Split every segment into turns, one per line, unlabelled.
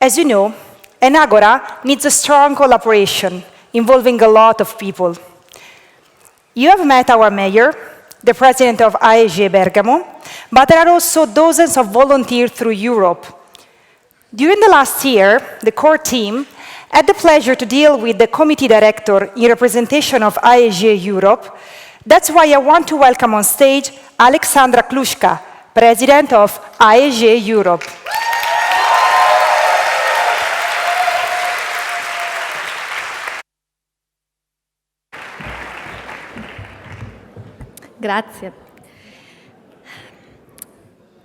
As you know, an Agora needs a strong collaboration involving a lot of people. You have met our mayor, the president of AEGEE-Bergamo, but there are also dozens of volunteers through Europe. During the last year, the core team had the pleasure to deal with the committee director in representation of AEGEE-Europe. That's why I want to welcome on stage Aleksandra Kluczka, president of AEGEE-Europe.
Grazie.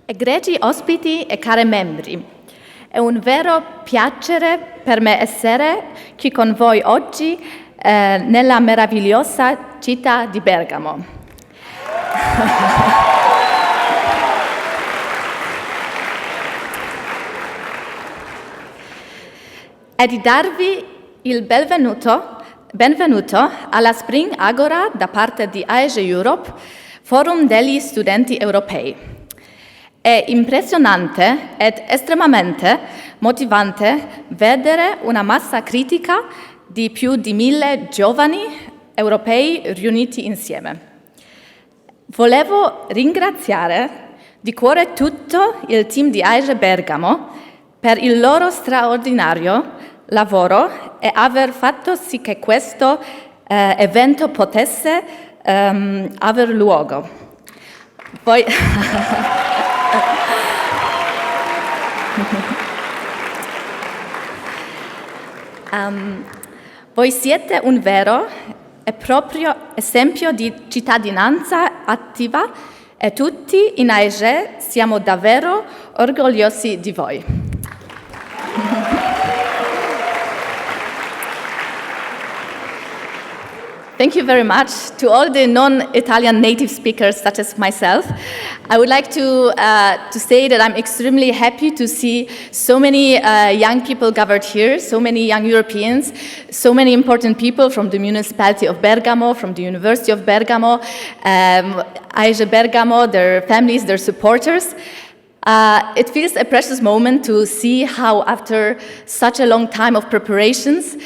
Egregi ospiti e cari membri, è un vero piacere per me essere qui con voi oggi nella meravigliosa città di Bergamo. E di darvi il benvenuto alla Spring Agora da parte di AEGEE-Europe, Forum degli Studenti Europei. È impressionante ed estremamente motivante vedere una massa critica di più di 1000 giovani europei riuniti insieme. Volevo ringraziare di cuore tutto il team di AEGEE-Bergamo per il loro straordinario lavoro e aver fatto sì che questo evento potesse aver luogo. Voi siete un vero e proprio esempio di cittadinanza attiva e tutti in AEGEE siamo davvero orgogliosi di voi. Thank you very much to all the non-Italian native speakers such as myself. I would like to say that I'm extremely happy to see so many young people gathered here, so many young Europeans, so many important people from the municipality of Bergamo, from the University of Bergamo, AEGEE-Bergamo, their families, their supporters. It feels a precious moment to see how, after such a long time of preparations,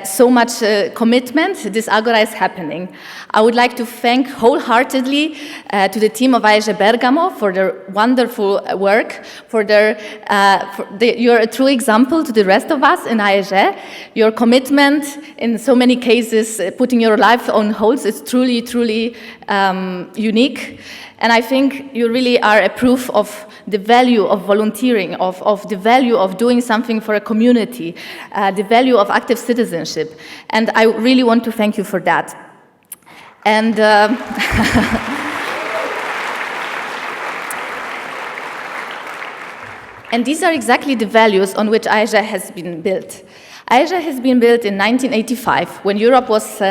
so much commitment, this Agora is happening. I would like to thank wholeheartedly to the team of AEGEE-Bergamo for their wonderful work, you're a true example to the rest of us in AEGEE. Your commitment, in so many cases, putting your life on hold is truly, truly unique. And I think you really are a proof of the value of volunteering, of the value of doing something for a community, the value of active citizenship. And I really want to thank you for that. And and these are exactly the values on which AEGEE has been built. AEGEE has been built in 1985, when Europe was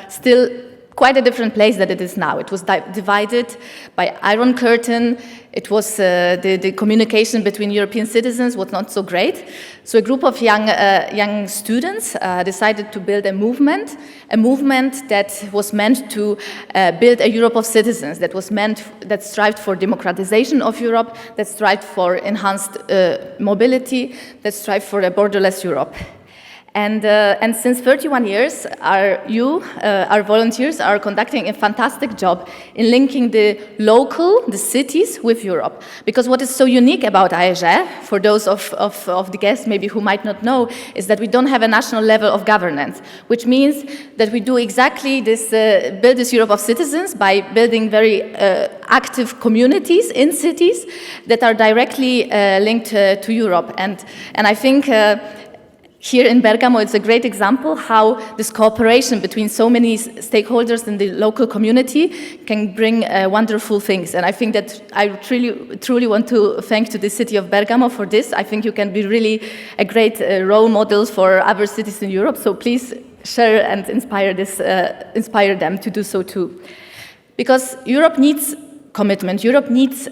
still quite a different place than it is now. It was divided by Iron Curtain. It was the communication between European citizens was not so great. So a group of young students decided to build a movement that was meant to build a Europe of citizens, that strived for democratization of Europe, that strived for enhanced mobility, that strived for a borderless Europe. And since 31 years, our volunteers are conducting a fantastic job in linking the cities with Europe. Because what is so unique about AEGEE, for those of the guests maybe who might not know, is that we don't have a national level of governance, which means that we do exactly this, build this Europe of citizens by building very active communities in cities that are directly linked to Europe. And I think here in Bergamo, it's a great example how this cooperation between so many stakeholders in the local community can bring wonderful things. And I think that I truly want to thank to the city of Bergamo for this. I think you can be really a great role model for other cities in Europe. So please share and inspire them to do so too. Because Europe needs commitment. Europe needs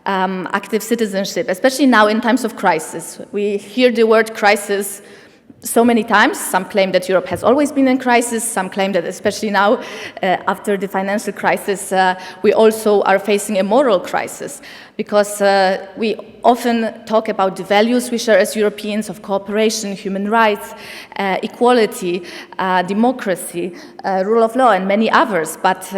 active citizenship, especially now in times of crisis. We hear the word crisis so many times. Some claim that Europe has always been in crisis. Some claim that especially now, after the financial crisis, we also are facing a moral crisis, because we often talk about the values we share as Europeans of cooperation, human rights, equality, democracy, rule of law, and many others. But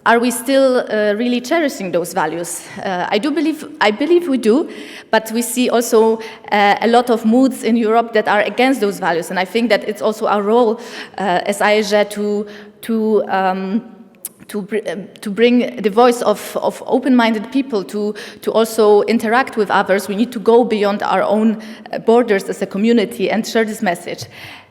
are we still really cherishing those values? I believe we do, but we see also a lot of moods in Europe that are against those values, and I think that it's also our role as AEGEE to bring the voice of open-minded people to also interact with others. We need to go beyond our own borders as a community and share this message.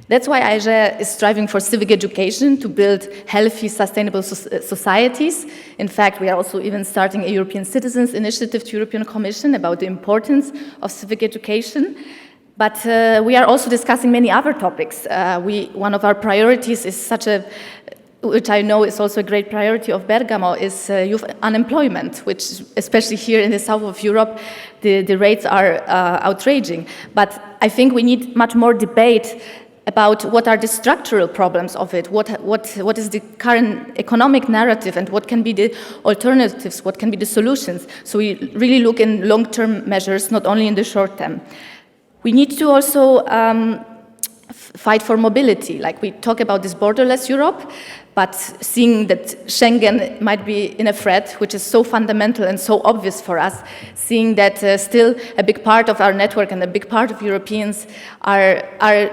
That's why AEGEE is striving for civic education to build healthy, sustainable societies. In fact, we are also even starting a European Citizens Initiative to European Commission about the importance of civic education. But we are also discussing many other topics. One of our priorities is which I know is also a great priority of Bergamo, is youth unemployment, which especially here in the south of Europe, the rates are outraging. But I think we need much more debate about what are the structural problems of it, what is the current economic narrative, and what can be the alternatives, what can be the solutions. So we really look in long-term measures, not only in the short term. We need to also fight for mobility. Like, we talk about this borderless Europe, but seeing that Schengen might be in a threat, which is so fundamental and so obvious for us, seeing that still a big part of our network and a big part of Europeans are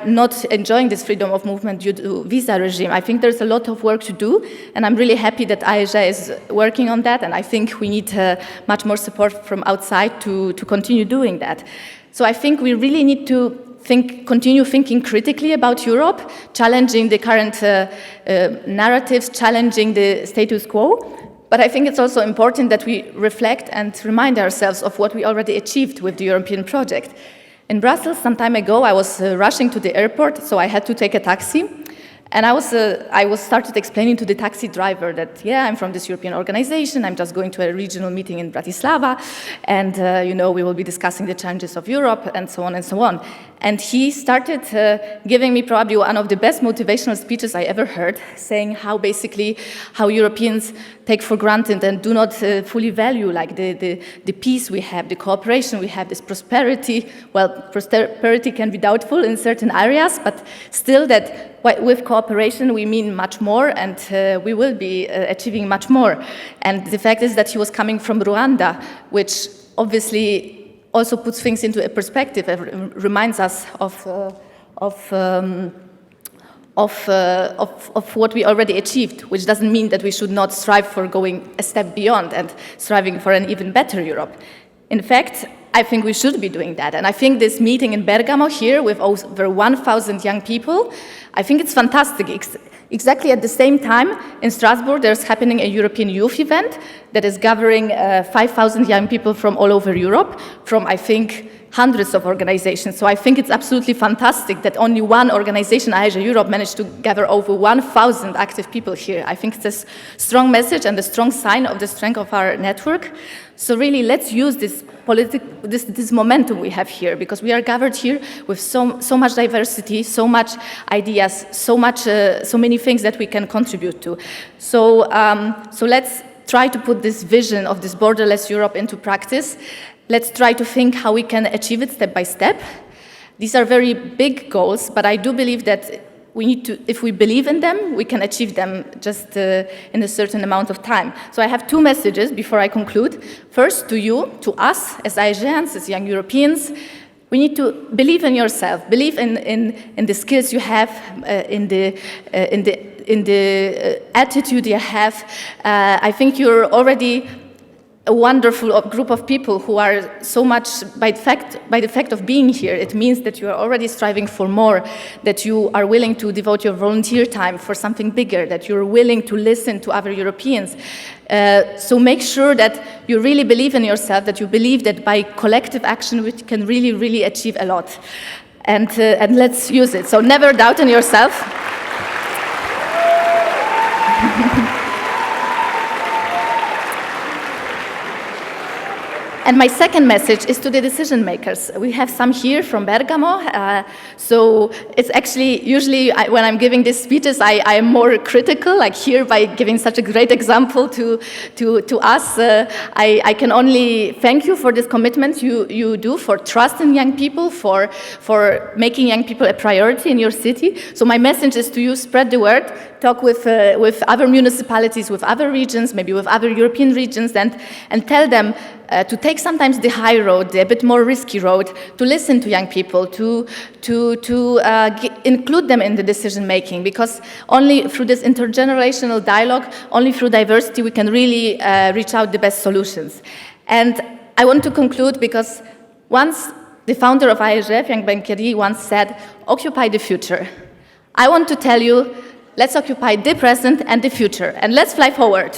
not enjoying this freedom of movement due to visa regime. I think there's a lot of work to do, and I'm really happy that AEGEE is working on that, and I think we need much more support from outside to continue doing that. So I think we really need to continue thinking critically about Europe, challenging the current narratives, challenging the status quo. But I think it's also important that we reflect and remind ourselves of what we already achieved with the European project. In Brussels, some time ago, I was rushing to the airport, so I had to take a taxi. And I started explaining to the taxi driver that, yeah, I'm from this European organization, I'm just going to a regional meeting in Bratislava, and we will be discussing the challenges of Europe, and so on and so on. And he started giving me probably one of the best motivational speeches I ever heard, saying how Europeans take for granted and do not fully value like the peace we have, the cooperation we have, this prosperity. Well, prosperity can be doubtful in certain areas, but still that with cooperation we mean much more, and we will be achieving much more. And the fact is that he was coming from Rwanda, which obviously also puts things into a perspective. It reminds us of what we already achieved, which doesn't mean that we should not strive for going a step beyond and striving for an even better Europe. In fact, I think we should be doing that. And I think this meeting in Bergamo here with over 1,000 young people, I think it's fantastic. Exactly at the same time, in Strasbourg, there's happening a European youth event that is gathering 5,000 young people from all over Europe, from, I think, hundreds of organizations. So I think it's absolutely fantastic that only one organization, AEGEE-Europe, managed to gather over 1,000 active people here. I think it's a strong message and a strong sign of the strength of our network. So really, let's use this momentum we have here, because we are gathered here with so much diversity, so much ideas, so many things that we can contribute to. So let's try to put this vision of this borderless Europe into practice. Let's try to think how we can achieve it step by step. These are very big goals, but I do believe that we need to, if we believe in them, we can achieve them just in a certain amount of time. So I have two messages before I conclude. First, to you, to us, as AEGEANs, as young Europeans, we need to believe in yourself, believe in the skills you have, in the attitude you have. I think you're already a wonderful group of people who are so much, by the fact of being here, it means that you are already striving for more, that you are willing to devote your volunteer time for something bigger, that you're willing to listen to other Europeans. So make sure that you really believe in yourself, that you believe that by collective action we can really, really achieve a lot. And let's use it. So never doubt in yourself. And my second message is to the decision makers. We have some here from Bergamo, so it's actually usually when I'm giving these speeches, I am more critical. Like here, by giving such a great example to us, I can only thank you for this commitment you do, for trusting young people, for making young people a priority in your city. So my message is to you: spread the word, talk with other municipalities, with other regions, maybe with other European regions, and tell them to take sometimes the high road, the a bit more risky road, to listen to young people, to include them in the decision making, because only through this intergenerational dialogue, only through diversity, we can really reach out the best solutions. And I want to conclude because once the founder of AEGEE, Frank Benkeri, once said, "Occupy the future." I want to tell you, let's occupy the present and the future, and let's fly forward.